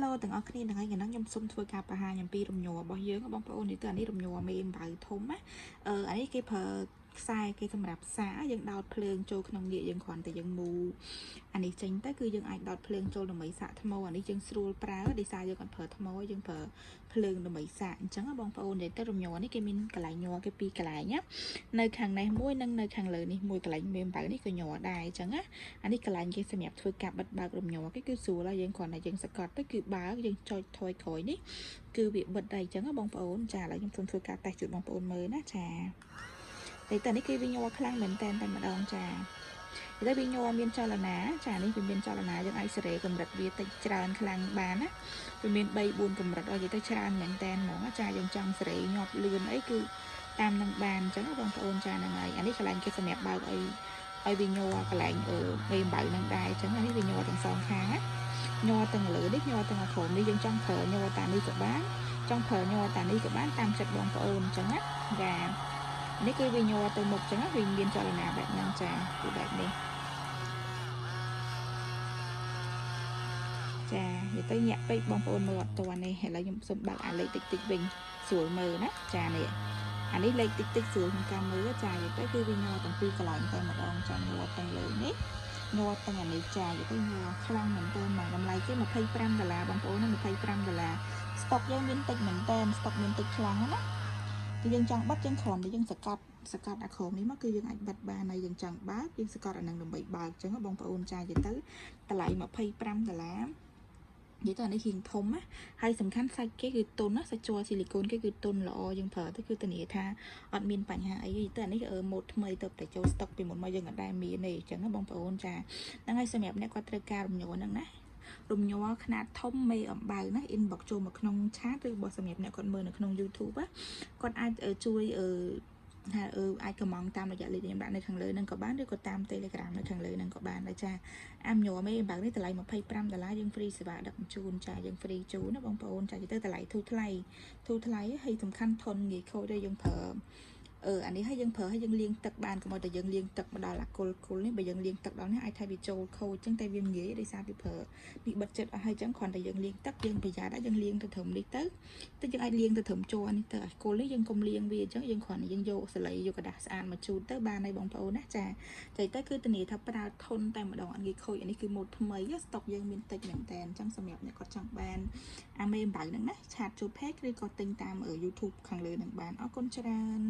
Hello ទាំងអស់គ្នាថ្ងៃនេះខ្ញុំសូមធ្វើការបង្ហាញអំពីរំញ័ររបស់យើងបងប្អូននេះអានេះរំញ័រមេអំបៅធំណាអានេះគេប្រើខ្សែគេសម្រាប់សាយើងដោតភ្លើងចូលក្នុងងាកយើងគ្រាន់តែយើងមូអានេះចេញទៅគឺយើងអាចដោតភ្លើងចូលដើម្បីសាកថ្មអានេះយើងស្រួលប្រើដោយសារយើងអត់ប្រើថ្មយើងប្រើភ្លើងដើម្បីសាកអញ្ចឹងបងប្អូននិយាយទៅរំញ័រនេះគេមានកន្លែងញ័រគេពីរកន្លែងណានៅខាងនេះមួយនិងនៅខាងលើនេះមួយកន្លែងមេអំបៅនេះក៏ញ័រដែរអញ្ចឹងណាអានេះកន្លែងគេសម្រាប់ធ្វើការបិទបើករំញ័រគេគឺស្រួលហើយយើងគ្រាន់តែយើងសកត់ទៅគឺបើកយើងចុចថយក្រោយនេះគឺវាបិទដែរអញ្ចឹងបងប្អូនចាឥឡូវខ្ញុំសូមធ្វើការតេស្តជូនបងប្អូនមើលណាចាតែនេះគឺវាញ័រខ្លាំងមែនតែម្ដងចាតែវាញ័រមានចលនាចានេះវាមានចលនាយើងអាចសេរីកម្រិតវាតិចច្រើនខ្លាំងបានណាវាមាន3 4កម្រិតឲ្យនិយាយទៅច្រើនមែនតែហ្មងចាយើងចង់សេរីញាប់លឿនអីគឺតាមនឹងបានអញ្ចឹងបងប្អូនចាហ្នឹងហើយអានេះកន្លែងគេសម្រាប់បើកឲ្យវាញ័រកន្លែងមេអំបៅនឹងដែរអញ្ចឹងអានេះវាញ័រទាំងសងខាងណាញ័រទាំងលើនេះញ័រទាំងក្រោមនេះយើងចង់ប្រើញ័រតានេះក៏បានចង់ប្រើញ័រតានេះក៏បានតាមចិត្តបងប្អូនអញ្ចឹងណាចានេះគឺវាញ័រទៅមុខអញ្ចឹងវាមានចលនាបែបហ្នឹងចាគឺបែបនេះចានិយាយទៅញាក់ពេកបងប្អូនមើលអត់ទាន់ទេឥឡូវខ្ញុំសូមបើកអាលេខតិចវិញស្រួលមើលណាចានេះអានេះលេខតិចស្រួលក្នុងការមើលចានិយាយទៅគឺវាញ័រទាំងពីរកន្លែងតែម្ដងចាញ័រទាំងលើនេះញ័រទាំងអានេះចានិយាយទៅញ័រខ្លាំងមែនទែនមកតម្លៃគេ$25បងប្អូនណា$25ស្តុកយើងមានតិចមែនទែនស្តុកមានតិចខ្លាំងណាគឺយើងចង់បិទយើងគ្រាន់តែយើងសកាត់អាក្រោមនេះមកគឺយើងអាចបិទបានហើយយើងចង់បើកយើងសកាត់អានឹងដើម្បីបើកអញ្ចឹងបងប្អូនចានិយាយទៅតម្លៃ$25និយាយទៅអានេះរៀងធំណាហើយសំខាន់សាច់គេគឺទន់ណាសាច់ជ័រស៊ីលីកូនគេគឺទន់ល្អយើងប្រើទៅគឺធានាថាអត់មានបញ្ហាអីទេអានេះម៉ូតថ្មីទៅតែចូលស្តុកពីមុនមកយើងអត់ដែលមានទេអញ្ចឹងណាបងប្អូនចាហ្នឹងហើយសម្រាប់អ្នកគាត់ត្រូវការរំញ័រហ្នឹងណារំញ័រຂະຫນាតធំមេអំបៅណា inbox ចូលមកក្នុងឆាតឬបើសម្រាប់អ្នកគាត់មើលនៅក្នុង YouTube គាត់អាចជួយអាចកំងតាមរយៈលេខខ្ញុំដាក់នៅខាងលើហ្នឹងក៏បានឬក៏តាម Telegram នៅខាងលើហ្នឹងក៏បានដែរចាអាញ័រមេអំបៅនេះតម្លៃ$25យើងហ្វ្រីសេវាដឹកជញ្ជូនចាយើងហ្វ្រីជូនណាបងប្អូនចាទៅតម្លៃធូរថ្លៃហើយសំខាន់ធន់ងាយខូចដែរយើងប្រើអានេះឲ្យយើងប្រើឲ្យយើងលាងទឹកបានកុំឲ្យតែយើងលាងទឹកមកដល់អាគុលនេះបើយើងលាងទឹកដល់នេះអាចថាវាចូលខូចអញ្ចឹងតែវាងាយដោយសារវាប្រើនេះបិទចិត្តអស់ហើយអញ្ចឹងគ្រាន់តែយើងលាងទឹកយើងប្រយ័ត្នឲ្យយើងលាងទៅត្រឹមនេះទៅយើងអាចលាងទៅត្រឹមជ័រនេះទៅអាគុលនេះយើងកុំលាងវាអញ្ចឹងយើងគ្រាន់តែយើងយកសលេយកกระดาษស្អាតមកជូតទៅបានហើយបងប្អូនណាចាទៅគឺធានាថាប្រើធន់តែម្ដងអត់ងាយខូចអានេះគឺម៉ូតថ្មីស្តុកយើងមានតិចមែនតើអញ្ចឹងសម្រាប់អ្នកគាត់ចង់បានអាមេអំបៅហ្នឹងណាឆាតចូល page ឬក៏ទិញតាមYouTube ខាងលើនឹងបានអរគុណច្រើន